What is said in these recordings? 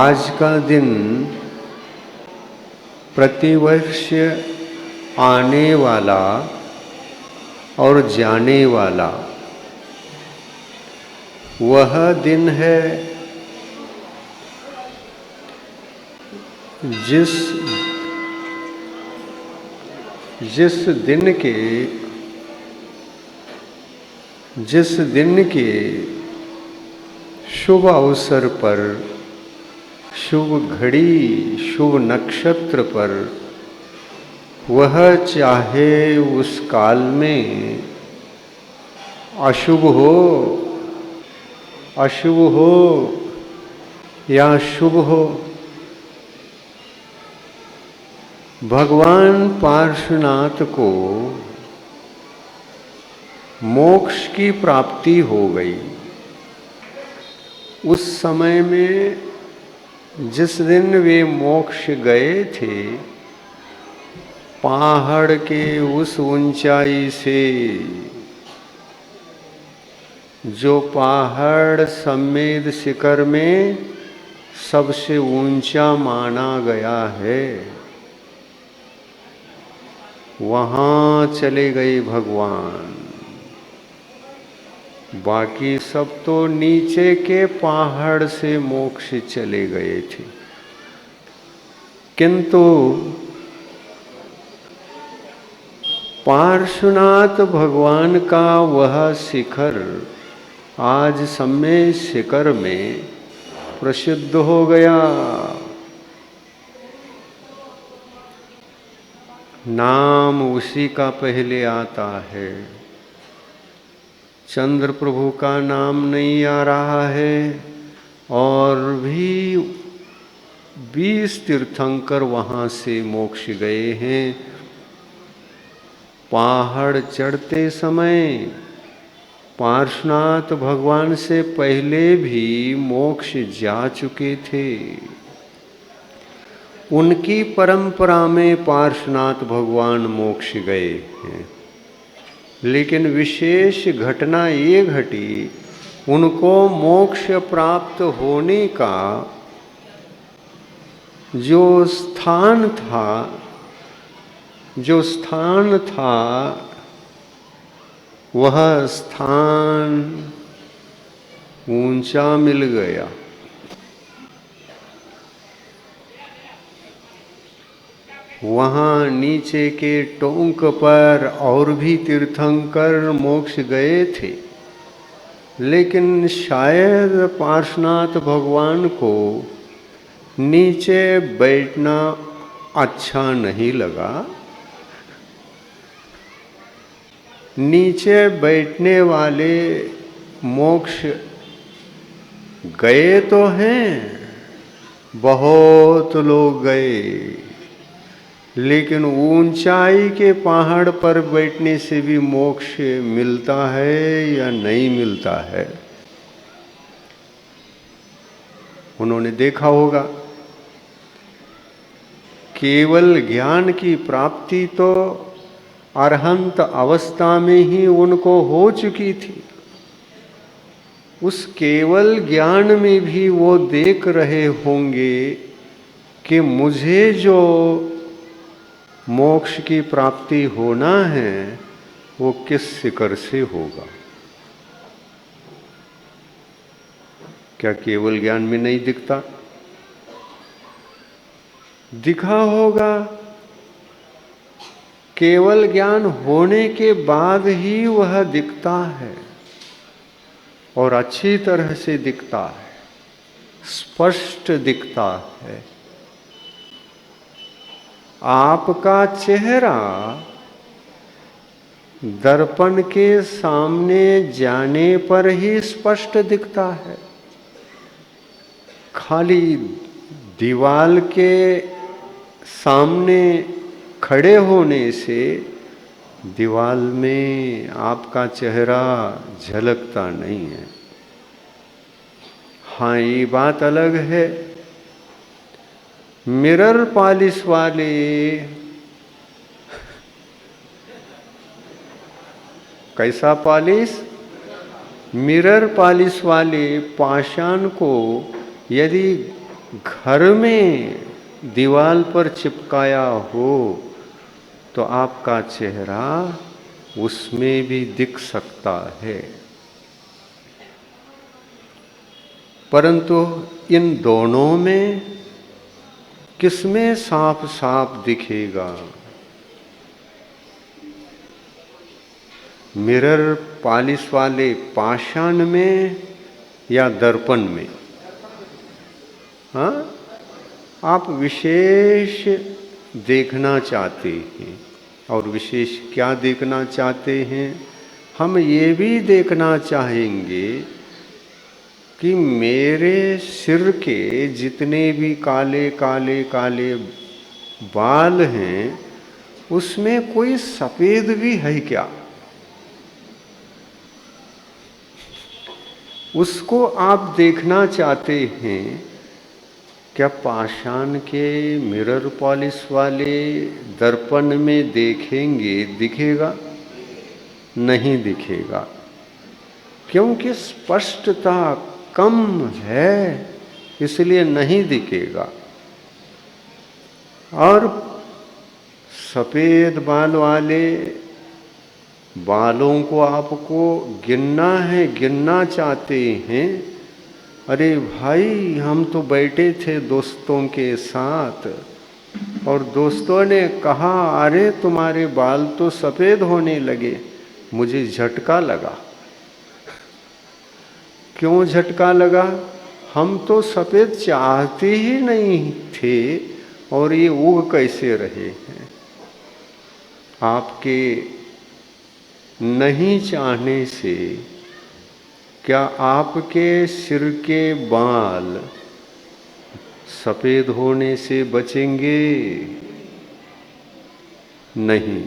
आज का दिन प्रतिवर्ष आने वाला और जाने वाला वह दिन है जिस दिन के शुभ अवसर पर, शुभ घड़ी, शुभ नक्षत्र पर वह चाहे उस काल में अशुभ हो या शुभ हो, भगवान पार्श्वनाथ को मोक्ष की प्राप्ति हो गई। उस समय में जिस दिन वे मोक्ष गए थे, पहाड़ के उस ऊंचाई से, जो पहाड़ सम्मेद शिखर में सबसे ऊंचा माना गया है, वहाँ चले गए भगवान। बाकी सब तो नीचे के पहाड़ से मोक्ष चले गए थे, किंतु पार्श्वनाथ भगवान का वह शिखर आज सम्मेद शिखर में प्रसिद्ध हो गया। नाम उसी का पहले आता है, चंद्र प्रभु का नाम नहीं आ रहा है। और भी 20 तीर्थंकर वहाँ से मोक्ष गए हैं। पहाड़ चढ़ते समय पार्श्वनाथ भगवान से पहले भी मोक्ष जा चुके थे। उनकी परंपरा में पार्श्वनाथ भगवान मोक्ष गए हैं, लेकिन विशेष घटना ये घटी, उनको मोक्ष प्राप्त होने का जो स्थान था वह स्थान ऊंचा मिल गया। वहाँ नीचे के टोंक पर और भी तीर्थंकर मोक्ष गए थे, लेकिन शायद पार्श्वनाथ भगवान को नीचे बैठना अच्छा नहीं लगा। नीचे बैठने वाले मोक्ष गए तो हैं, बहुत लोग गए, लेकिन ऊंचाई के पहाड़ पर बैठने से भी मोक्ष मिलता है या नहीं मिलता है, उन्होंने देखा होगा। केवल ज्ञान की प्राप्ति तो अरहंत अवस्था में ही उनको हो चुकी थी। उस केवल ज्ञान में भी वो देख रहे होंगे कि मुझे जो मोक्ष की प्राप्ति होना है वो किस शिखर से होगा। क्या केवल ज्ञान में नहीं दिखता? दिखा होगा। केवल ज्ञान होने के बाद ही वह दिखता है, और अच्छी तरह से दिखता है, स्पष्ट दिखता है। आपका चेहरा दर्पण के सामने जाने पर ही स्पष्ट दिखता है। खाली दीवार के सामने खड़े होने से दीवार में आपका चेहरा झलकता नहीं है। हाँ, ये बात अलग है, मिरर पॉलिश वाले कैसा पॉलिश? मिरर पॉलिश वाले पाषाण को यदि घर में दीवार पर चिपकाया हो तो आपका चेहरा उसमें भी दिख सकता है, परंतु इन दोनों में किसमें साफ साफ दिखेगा? मिरर पॉलिश वाले पाषाण में या दर्पण में? हाँ, आप विशेष देखना चाहते हैं, और विशेष क्या देखना चाहते हैं? हम ये भी देखना चाहेंगे कि मेरे सिर के जितने भी काले काले काले बाल हैं उसमें कोई सफेद भी है क्या? उसको आप देखना चाहते हैं। क्या पाषाण के मिरर पॉलिश वाले दर्पण में देखेंगे दिखेगा? नहीं दिखेगा, क्योंकि स्पष्टता कम है, इसलिए नहीं दिखेगा। और सफेद बाल वाले बालों को आपको गिनना है, गिनना चाहते हैं। अरे भाई, हम तो बैठे थे दोस्तों के साथ और दोस्तों ने कहा अरे तुम्हारे बाल तो सफ़ेद होने लगे। मुझे झटका लगा। क्यों झटका लगा? हम तो सफ़ेद चाहते ही नहीं थे और ये उग कैसे रहे हैं? आपके नहीं चाहने से क्या आपके सिर के बाल सफ़ेद होने से बचेंगे? नहीं,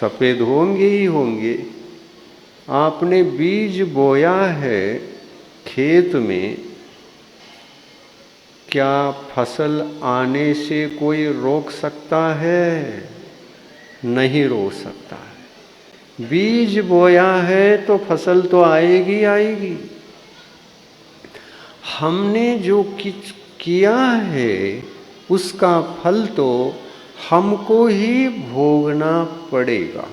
सफ़ेद होंगे ही होंगे। आपने बीज बोया है खेत में, क्या फसल आने से कोई रोक सकता है? नहीं रोक सकता है। बीज बोया है तो फसल तो आएगी आएगी। हमने जो किया है उसका फल तो हमको ही भोगना पड़ेगा।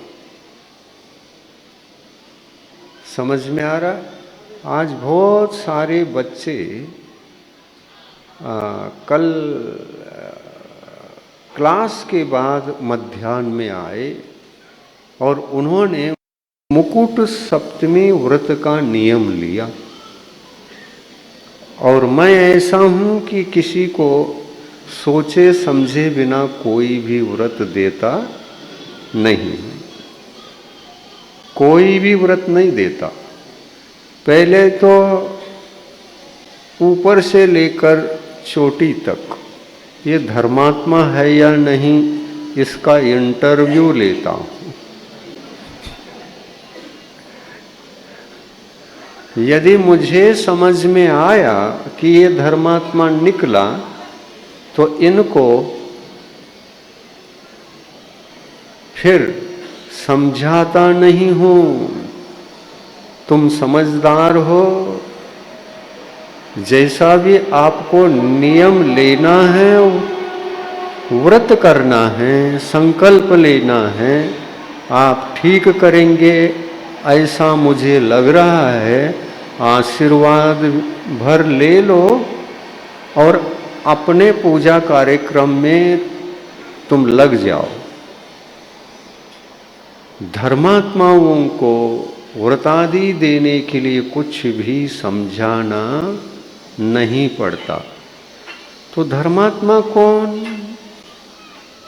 समझ में आ रहा? आज बहुत सारे बच्चे कल क्लास के बाद मध्याह्न में आए और उन्होंने मुकुट सप्तमी व्रत का नियम लिया। और मैं ऐसा हूँ कि किसी को सोचे समझे बिना कोई भी व्रत देता नहीं, कोई भी व्रत नहीं देता। पहले तो ऊपर से लेकर चोटी तक ये धर्मात्मा है या नहीं इसका इंटरव्यू लेता हूँ। यदि मुझे समझ में आया कि ये धर्मात्मा निकला तो इनको फिर समझाता नहीं हूँ। तुम समझदार हो, जैसा भी आपको नियम लेना है, व्रत करना है, संकल्प लेना है, आप ठीक करेंगे ऐसा मुझे लग रहा है। आशीर्वाद भर ले लो और अपने पूजा कार्यक्रम में तुम लग जाओ। धर्मात्माओं को व्रतादि देने के लिए कुछ भी समझाना नहीं पड़ता। तो धर्मात्मा कौन?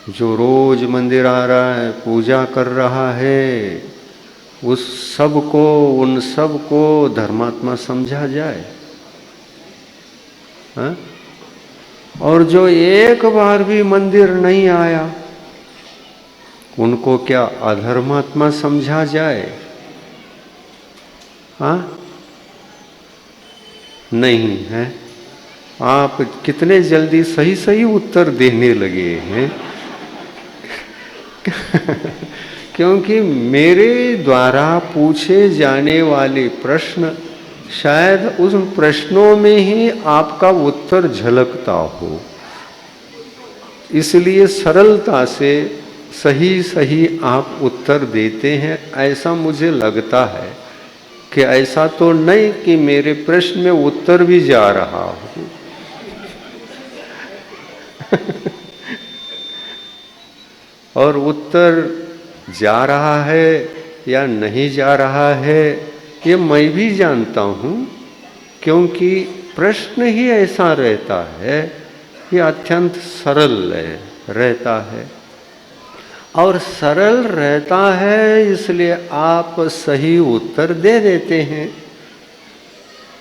जो रोज मंदिर आ रहा है, पूजा कर रहा है, उस सब को, उन सब को धर्मात्मा समझा जाए। हाँ? और जो एक बार भी मंदिर नहीं आया उनको क्या अधर्मात्मा समझा जाए? हाँ? नहीं है। आप कितने जल्दी सही सही उत्तर देने लगे हैं। क्योंकि मेरे द्वारा पूछे जाने वाले प्रश्न शायद उस प्रश्नों में ही आपका उत्तर झलकता हो, इसलिए सरलता से सही सही आप उत्तर देते हैं। ऐसा मुझे लगता है कि ऐसा तो नहीं कि मेरे प्रश्न में उत्तर भी जा रहा हो। और उत्तर जा रहा है या नहीं जा रहा है ये मैं भी जानता हूँ, क्योंकि प्रश्न ही ऐसा रहता है, ये अत्यंत सरल रहता है। और सरल रहता है इसलिए आप सही उत्तर दे देते हैं।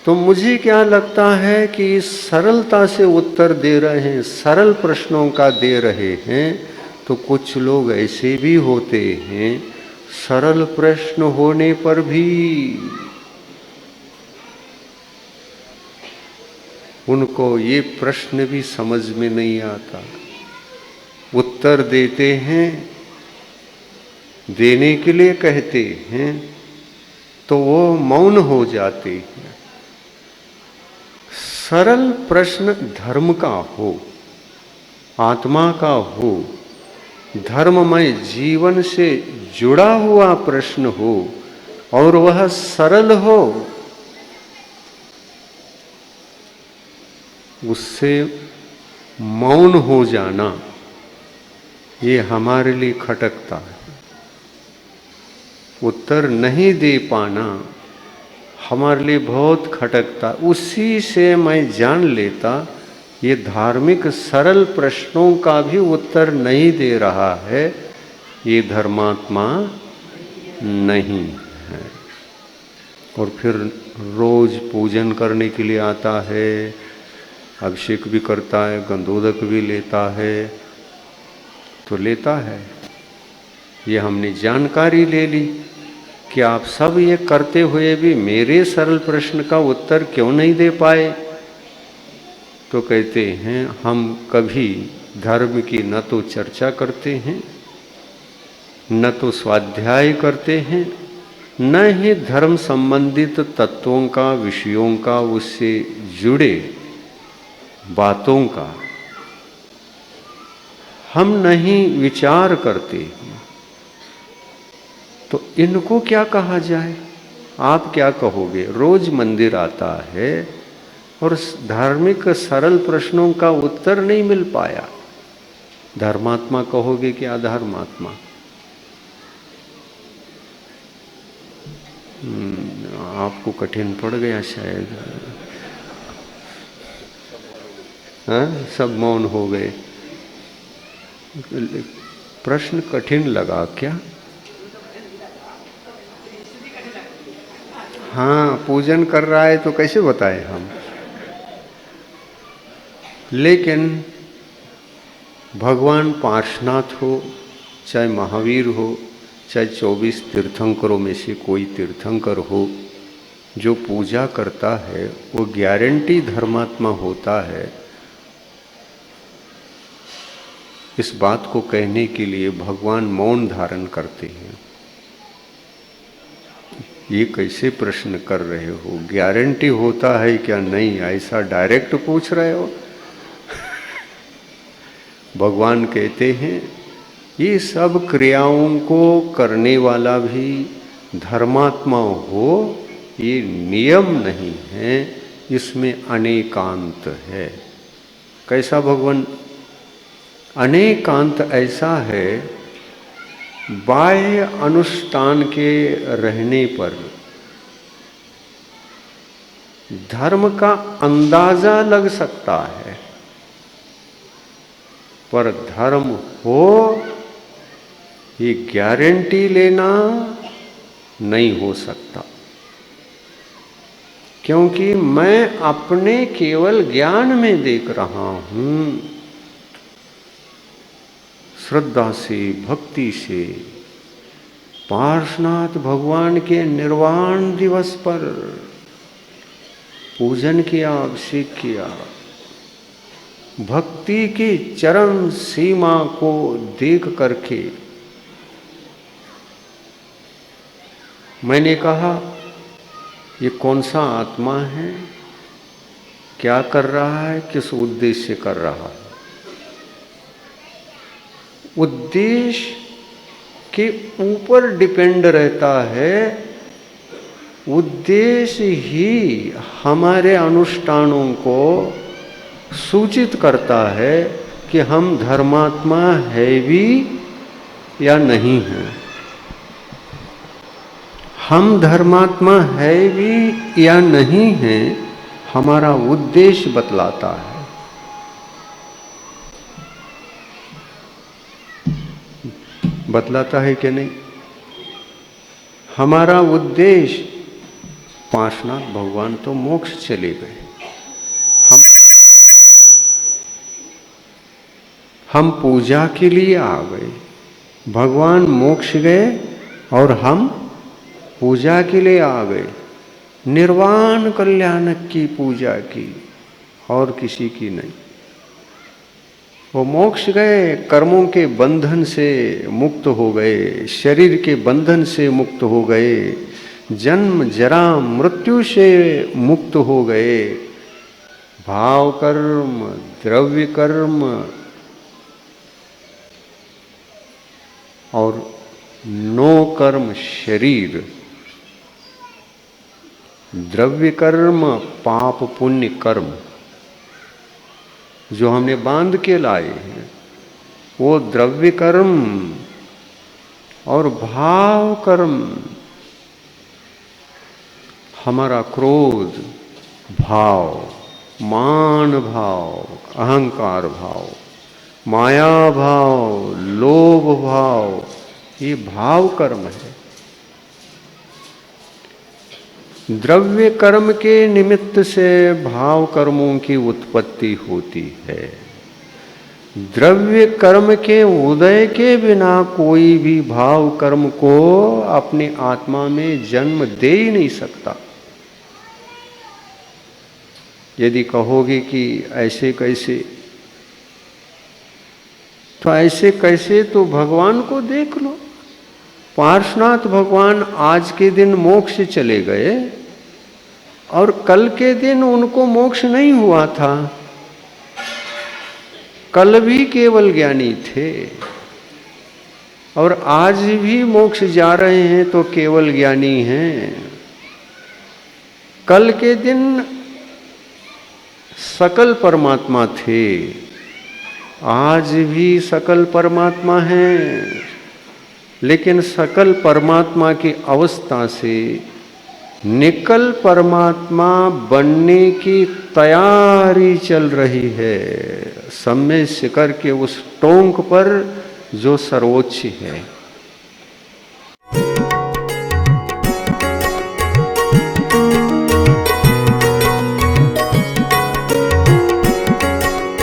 तो मुझे क्या लगता है कि सरलता से उत्तर दे रहे हैं, सरल प्रश्नों का दे रहे हैं, तो कुछ लोग ऐसे भी होते हैं सरल प्रश्न होने पर भी उनको ये प्रश्न भी समझ में नहीं आता, उत्तर देते हैं, देने के लिए कहते हैं तो वो मौन हो जाते हैं। सरल प्रश्न धर्म का हो, आत्मा का हो, धर्ममय जीवन से जुड़ा हुआ प्रश्न हो और वह सरल हो, उससे मौन हो जाना ये हमारे लिए खटकता है। उत्तर नहीं दे पाना हमारे लिए बहुत खटकता। उसी से मैं जान लेता ये धार्मिक सरल प्रश्नों का भी उत्तर नहीं दे रहा है, ये धर्मात्मा नहीं है। और फिर रोज पूजन करने के लिए आता है, अभिषेक भी करता है, गंधोदक भी लेता है, तो लेता है। ये हमने जानकारी ले ली कि आप सब ये करते हुए भी मेरे सरल प्रश्न का उत्तर क्यों नहीं दे पाए। तो कहते हैं हम कभी धर्म की न तो चर्चा करते हैं, न तो स्वाध्याय करते हैं, न ही धर्म संबंधित तत्वों का, विषयों का, उससे जुड़े बातों का हम नहीं विचार करते। तो इनको क्या कहा जाए? आप क्या कहोगे? रोज मंदिर आता है और धार्मिक सरल प्रश्नों का उत्तर नहीं मिल पाया, धर्मात्मा कहोगे कि अधर्मात्मा? आपको कठिन पड़ गया शायद। हाँ, सब मौन हो गए। प्रश्न कठिन लगा क्या? हाँ, पूजन कर रहा है तो कैसे बताएं हम। लेकिन भगवान पार्श्वनाथ हो, चाहे महावीर हो, चाहे 24 तीर्थंकरों में से कोई तीर्थंकर हो, जो पूजा करता है वो गारंटी धर्मात्मा होता है। इस बात को कहने के लिए भगवान मौन धारण करते हैं। ये कैसे प्रश्न कर रहे हो? गारंटी होता है क्या? नहीं, ऐसा डायरेक्ट पूछ रहे हो। भगवान कहते हैं ये सब क्रियाओं को करने वाला भी धर्मात्मा हो, ये नियम नहीं है, इसमें अनेकांत है। कैसा भगवान? अनेकांत ऐसा है, बाह्य अनुष्ठान के रहने पर धर्म का अंदाजा लग सकता है, पर धर्म हो ये गारंटी लेना नहीं हो सकता। क्योंकि मैं अपने केवल ज्ञान में देख रहा हूं, श्रद्धा से, भक्ति से पार्श्वनाथ भगवान के निर्वाण दिवस पर पूजन किया, अभिषेक किया, भक्ति की चरम सीमा को देख करके मैंने कहा ये कौन सा आत्मा है, क्या कर रहा है, किस उद्देश्य से कर रहा है। उद्देश्य के ऊपर डिपेंड रहता है। उद्देश्य ही हमारे अनुष्ठानों को सूचित करता है कि हम धर्मात्मा है भी या नहीं है। हम धर्मात्मा है भी या नहीं है, हमारा उद्देश्य बतलाता है। बतलाता है कि नहीं? हमारा उद्देश्य, पार्श्वनाथ भगवान तो मोक्ष चले गए, हम पूजा के लिए आ गए। भगवान मोक्ष गए और हम पूजा के लिए आ गए। निर्वाण कल्याणक की पूजा की, और किसी की नहीं। वो मोक्ष गए, कर्मों के बंधन से मुक्त हो गए, शरीर के बंधन से मुक्त हो गए, जन्म जरा मृत्यु से मुक्त हो गए। भाव कर्म, द्रव्य कर्म और नो कर्म शरीर। द्रव्य कर्म पाप पुण्य कर्म जो हमने बांध के लाए हैं, वो द्रव्य कर्म और भाव कर्म, हमारा क्रोध भाव, मान भाव, अहंकार भाव, माया भाव, लोभ भाव, ये भाव कर्म है। द्रव्य कर्म के निमित्त से भाव कर्मों की उत्पत्ति होती है। द्रव्य कर्म के उदय के बिना कोई भी भाव कर्म को अपने आत्मा में जन्म दे ही नहीं सकता। यदि कहोगे कि ऐसे कैसे, तो ऐसे कैसे तो भगवान को देख लो। पार्श्वनाथ भगवान आज के दिन मोक्ष चले गए और कल के दिन उनको मोक्ष नहीं हुआ था। कल भी केवल ज्ञानी थे और आज भी मोक्ष जा रहे हैं तो केवल ज्ञानी हैं। कल के दिन सकल परमात्मा थे, आज भी सकल परमात्मा हैं, लेकिन सकल परमात्मा की अवस्था से निकल परमात्मा बनने की तैयारी चल रही है, सम्य शिखर के उस टोंक पर जो सर्वोच्च है।